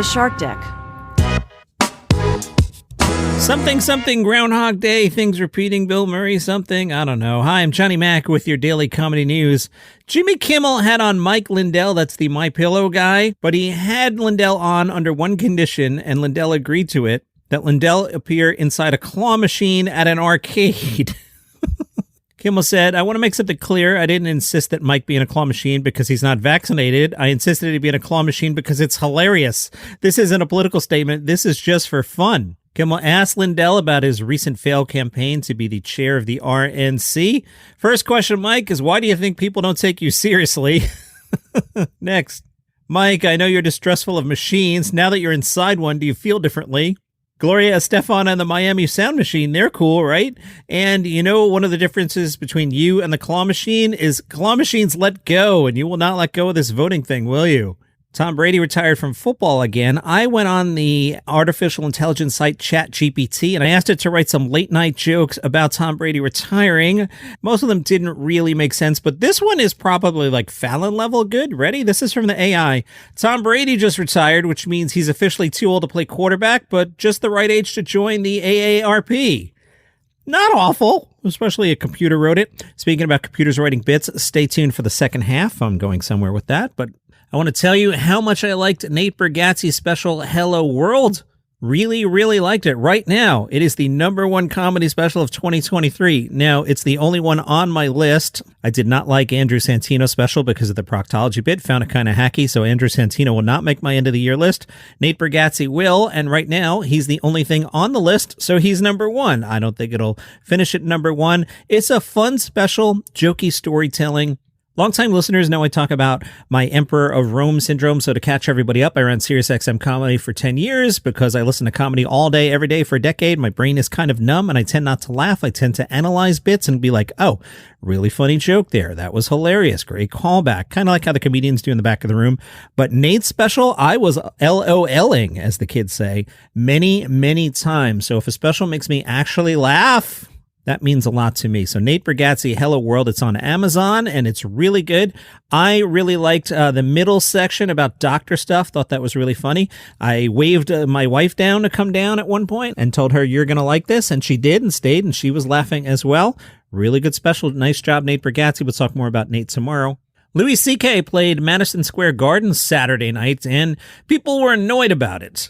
the Shark Deck. Something, Groundhog Day, things repeating, Bill Murray, something, I don't know. Hi, I'm Johnny Mac with your daily comedy news. Jimmy Kimmel had on Mike Lindell, that's the My Pillow guy, but he had Lindell on under one condition, and Lindell agreed to it, that Lindell appear inside a claw machine at an arcade. Kimmel said, I want to make something clear. I didn't insist that Mike be in a claw machine because he's not vaccinated. I insisted he be in a claw machine because it's hilarious. This isn't a political statement. This is just for fun. Kimmel asked Lindell about his recent failed campaign to be the chair of the RNC. First question, Mike, is why do you think people don't take you seriously? Next. Mike, I know you're distrustful of machines. Now that you're inside one, do you feel differently? Gloria Estefan and the Miami Sound Machine, they're cool, right? And you know, one of the differences between you and the claw machine is claw machines let go, and you will not let go of this voting thing, will you? Tom Brady retired from football again. I went on the artificial intelligence site ChatGPT and I asked it to write some late night jokes about Tom Brady retiring. Most of them didn't really make sense, but this one is probably like Fallon level good. Ready? This is from the AI. Tom Brady just retired, which means he's officially too old to play quarterback, but just the right age to join the AARP. Not awful, especially a computer wrote it. Speaking about computers writing bits, stay tuned for the second half. I'm going somewhere with that, but I want to tell you how much I liked Nate Bargatze's special Hello World. Really, really liked it. Right now, it is the #1 comedy special of 2023. Now, it's the only one on my list. I did not like Andrew Santino's special because of the proctology bit. Found it kind of hacky, so Andrew Santino will not make my end of the year list. Nate Bargatze will, and right now, he's the only thing on the list, so he's #1. I don't think it'll finish at #1. It's a fun special, jokey storytelling. Longtime listeners know I talk about my Emperor of Rome syndrome, so to catch everybody up, I ran SiriusXM Comedy for 10 years because I listen to comedy all day, every day for a decade. My brain is kind of numb, and I tend not to laugh. I tend to analyze bits and be like, oh, really funny joke there. That was hilarious. Great callback. Kind of like how the comedians do in the back of the room. But Nate's special, I was LOLing, as the kids say, many, many times. So if a special makes me actually laugh, that means a lot to me. So Nate Bargatze, Hello World, it's on Amazon, and it's really good. I really liked the middle section about doctor stuff. Thought that was really funny. I waved my wife down to come down at one point and told her, you're going to like this, and she did and stayed, and she was laughing as well. Really good special. Nice job, Nate Bargatze. We'll talk more about Nate tomorrow. Louis C.K. played Madison Square Garden Saturday night, and people were annoyed about it.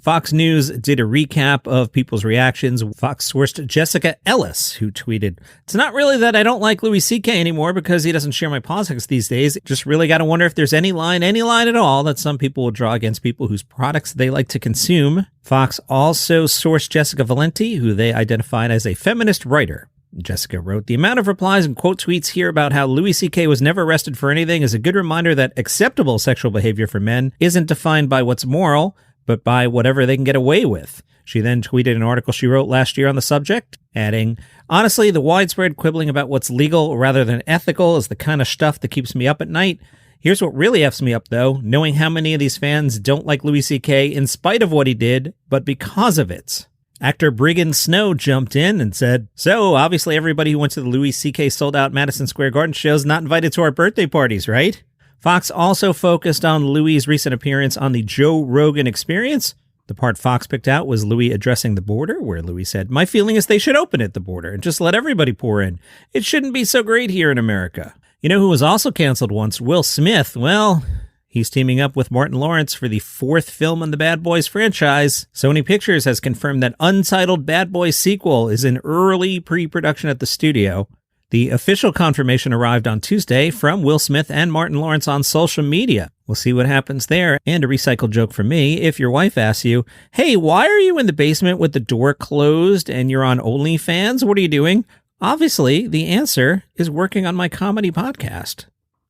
Fox News did a recap of people's reactions. Fox sourced Jessica Ellis, who tweeted, it's not really that I don't like Louis C.K. anymore because he doesn't share my politics these days. Just really got to wonder if there's any line at all that some people will draw against people whose products they like to consume. Fox also sourced Jessica Valenti, who they identified as a feminist writer. Jessica wrote, the amount of replies and quote tweets here about how Louis C.K. was never arrested for anything is a good reminder that acceptable sexual behavior for men isn't defined by what's moral, but by whatever they can get away with. She then tweeted an article she wrote last year on the subject, adding, honestly, the widespread quibbling about what's legal rather than ethical is the kind of stuff that keeps me up at night. Here's what really F's me up, though, knowing how many of these fans don't like Louis C.K. in spite of what he did, but because of it. Actor Briggan Snow jumped in and said, so, obviously everybody who went to the Louis C.K. sold-out Madison Square Garden show is not invited to our birthday parties, right? Fox also focused on Louis' recent appearance on the Joe Rogan Experience. The part Fox picked out was Louis addressing the border, where Louis said, my feeling is they should open at the border and just let everybody pour in. It shouldn't be so great here in America. You know who was also canceled once? Will Smith. Well, he's teaming up with Martin Lawrence for the 4th film in the Bad Boys franchise. Sony Pictures has confirmed that untitled Bad Boys sequel is in early pre-production at the studio. The official confirmation arrived on Tuesday from Will Smith and Martin Lawrence on social media. We'll see what happens there. And a recycled joke from me. If your wife asks you, hey, why are you in the basement with the door closed and you're on OnlyFans? What are you doing? Obviously, the answer is working on my comedy podcast.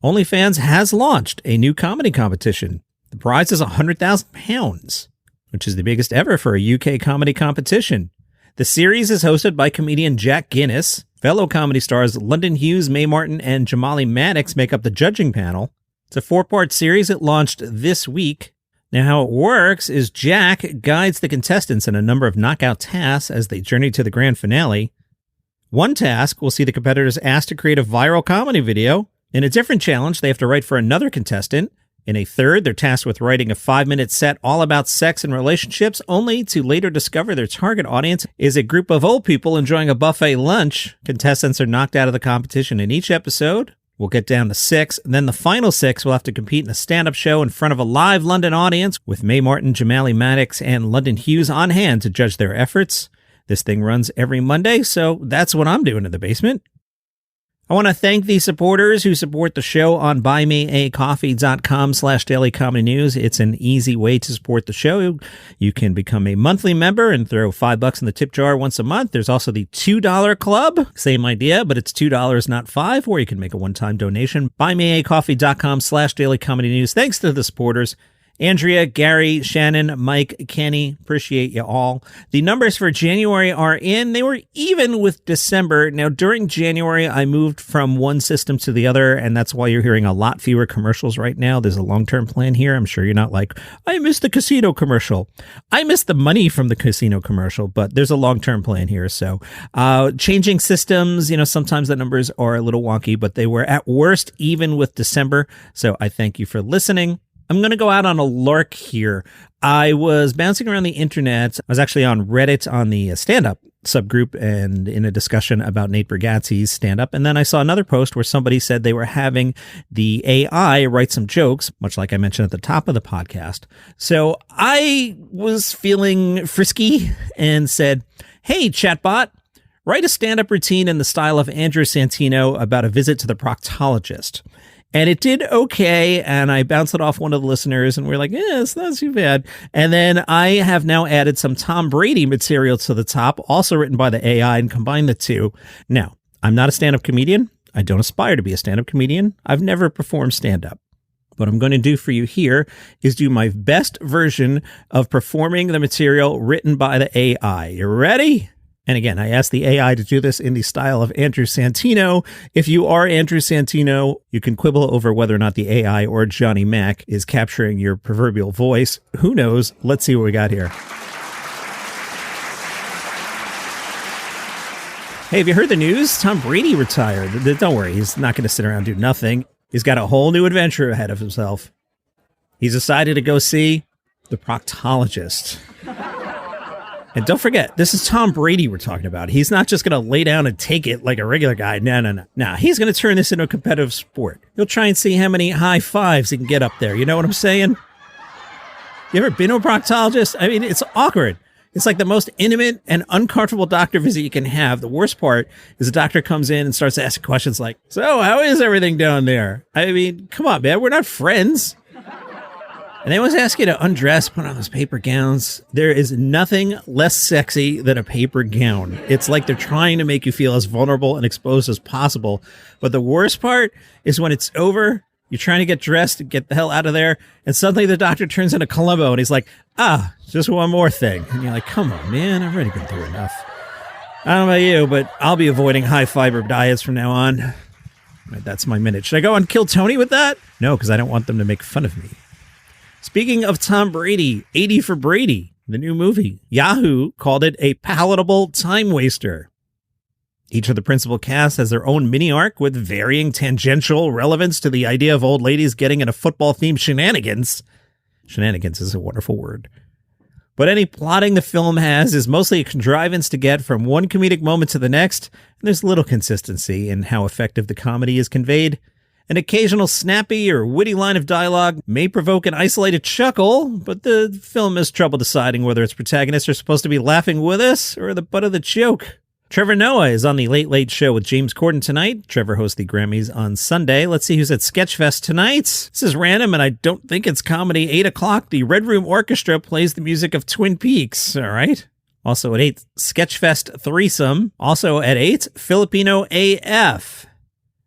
OnlyFans has launched a new comedy competition. The prize is £100,000, which is the biggest ever for a UK comedy competition. The series is hosted by comedian Jack Guinness. Fellow comedy stars London Hughes, Mae Martin, and Jamali Maddox make up the judging panel. It's a 4-part series. It launched this week. Now, how it works is Jack guides the contestants in a number of knockout tasks as they journey to the grand finale. One task will see the competitors asked to create a viral comedy video. In a different challenge, they have to write for another contestant. In a third, they're tasked with writing a 5-minute set all about sex and relationships, only to later discover their target audience is a group of old people enjoying a buffet lunch. Contestants are knocked out of the competition in each episode. We'll get down to 6, and then the final 6 will have to compete in a stand-up show in front of a live London audience with Mae Martin, Jamali Maddox, and London Hughes on hand to judge their efforts. This thing runs every Monday, so that's what I'm doing in the basement. I want to thank the supporters who support the show on buymeacoffee.com/dailycomedynews. It's an easy way to support the show. You can become a monthly member and throw $5 in the tip jar once a month. There's also the $2 club. Same idea, but it's $2, not $5, or you can make a one-time donation. Buymeacoffee.com/dailycomedynews. Thanks to the supporters. Andrea, Gary, Shannon, Mike, Kenny, appreciate you all. The numbers for January are in. They were even with December. Now, during January, I moved from one system to the other, and that's why you're hearing a lot fewer commercials right now. There's a long-term plan here. I'm sure you're not like, I missed the casino commercial. I missed the money from the casino commercial, but there's a long-term plan here. So changing systems, sometimes the numbers are a little wonky, but they were at worst even with December. So I thank you for listening. I'm going to go out on a lark here. I was bouncing around the internet. I was actually on Reddit on the stand-up subgroup and in a discussion about Nate Bargatze's stand-up. And then I saw another post where somebody said they were having the AI write some jokes, much like I mentioned at the top of the podcast. So I was feeling frisky and said, hey, chatbot, write a stand-up routine in the style of Andrew Santino about a visit to the proctologist. And it did okay, and I bounced it off one of the listeners, and we're like, it's not too bad. And then I have now added some Tom Brady material to the top, also written by the AI, and combined the two. Now, I'm not a stand-up comedian. I don't aspire to be a stand-up comedian. I've never performed stand-up. What I'm going to do for you here is do my best version of performing the material written by the AI. You ready? And again, I asked the AI to do this in the style of Andrew Santino. If you are Andrew Santino, you can quibble over whether or not the AI or Johnny Mac is capturing your proverbial voice. Who knows? Let's see what we got here. Hey, have you heard the news? Tom Brady retired. Don't worry, he's not going to sit around and do nothing. He's got a whole new adventure ahead of himself. He's decided to go see the proctologist. And don't forget, this is Tom Brady we're talking about. He's not just going to lay down and take it like a regular guy. No. Now, he's going to turn this into a competitive sport. He'll try and see how many high fives he can get up there. You know what I'm saying? You ever been to a proctologist? I mean, it's awkward. It's like the most intimate and uncomfortable doctor visit you can have. The worst part is the doctor comes in and starts asking questions like, so how is everything down there? I mean, come on, man. We're not friends. And they always ask you to undress, put on those paper gowns. There is nothing less sexy than a paper gown. It's like they're trying to make you feel as vulnerable and exposed as possible. But the worst part is when it's over, you're trying to get dressed and get the hell out of there, and suddenly the doctor turns into Columbo and he's like, just one more thing. And you're like, come on, man, I've already been through enough. I don't know about you, but I'll be avoiding high-fiber diets from now on. Right, that's my minute. Should I go on Kill Tony with that? No, because I don't want them to make fun of me. Speaking of Tom Brady, 80 for Brady, the new movie, Yahoo called it a palatable time waster. Each of the principal cast has their own mini arc with varying tangential relevance to the idea of old ladies getting into football-themed shenanigans. Shenanigans is a wonderful word. But any plotting the film has is mostly a contrivance to get from one comedic moment to the next, and there's little consistency in how effective the comedy is conveyed. An occasional snappy or witty line of dialogue may provoke an isolated chuckle, but the film has trouble deciding whether its protagonists are supposed to be laughing with us or the butt of the joke. Trevor Noah is on the Late Late Show with James Corden tonight. Trevor hosts the Grammys on Sunday. Let's see who's at Sketchfest tonight. This is random, and I don't think it's comedy. 8 o'clock, the Red Room Orchestra plays the music of Twin Peaks. All right. Also at 8, Sketchfest Threesome. Also at 8, Filipino AF.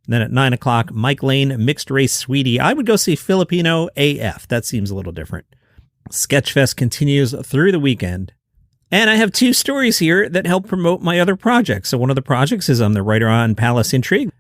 And then at 9 o'clock, Mike Lane, Mixed Race Sweetie. I would go see Filipino AF. That seems a little different. Sketchfest continues through the weekend. And I have 2 stories here that help promote my other projects. So one of the projects is I'm the writer on Palace Intrigue.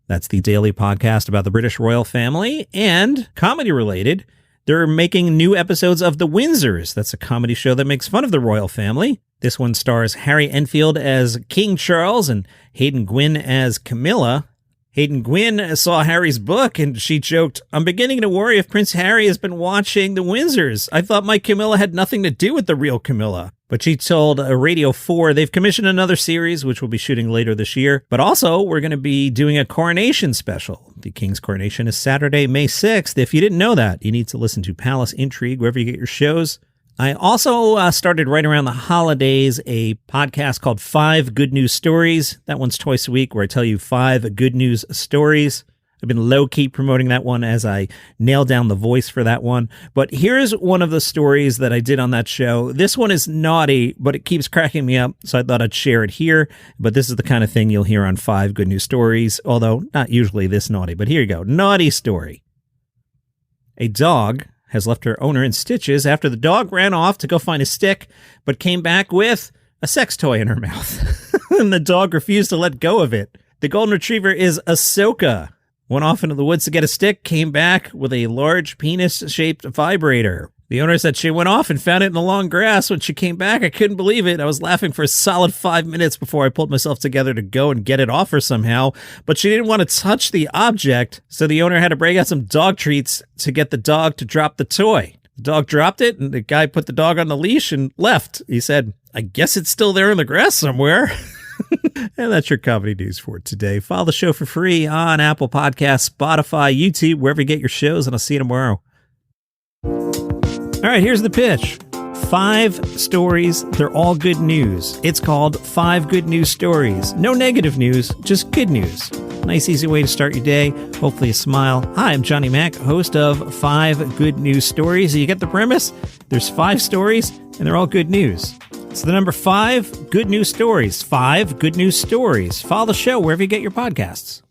That's the daily podcast about the British royal family. And comedy related, they're making new episodes of The Windsors. That's a comedy show that makes fun of the royal family. This one stars Harry Enfield as King Charles and Hayden Gwynn as Camilla. Hayden Gwynn saw Harry's book and she joked, "I'm beginning to worry if Prince Harry has been watching The Windsors. I thought my Camilla had nothing to do with the real Camilla." But she told Radio 4 they've commissioned another series, which we'll be shooting later this year. But also, we're going to be doing a coronation special. The King's coronation is Saturday, May 6th. If you didn't know that, you need to listen to Palace Intrigue wherever you get your shows. I also started right around the holidays a podcast called 5 Good News Stories. That one's twice a week where I tell you 5 good news stories. I've been low-key promoting that one as I nail down the voice for that one. But here's one of the stories that I did on that show. This one is naughty, but it keeps cracking me up, so I thought I'd share it here. But this is the kind of thing you'll hear on 5 Good News Stories, although not usually this naughty. But here you go. Naughty story. A dog has left her owner in stitches after the dog ran off to go find a stick, but came back with a sex toy in her mouth. And the dog refused to let go of it. The golden retriever is Ahsoka. Went off into the woods to get a stick, came back with a large penis-shaped vibrator. The owner said she went off and found it in the long grass. When she came back, I couldn't believe it. I was laughing for a solid 5 minutes before I pulled myself together to go and get it off her somehow. But she didn't want to touch the object, so the owner had to break out some dog treats to get the dog to drop the toy. The dog dropped it, and the guy put the dog on the leash and left. He said, "I guess it's still there in the grass somewhere." And that's your comedy news for today. Follow the show for free on Apple Podcasts, Spotify, YouTube, wherever you get your shows, and I'll see you tomorrow. All right, here's the pitch. 5 stories. They're all good news. It's called 5 Good News Stories. No negative news, just good news. Nice, easy way to start your day. Hopefully a smile. Hi, I'm Johnny Mac, host of 5 Good News Stories. You get the premise? There's 5 stories, and they're all good news. It's the number 5 Good News Stories. 5 Good News Stories. Follow the show wherever you get your podcasts.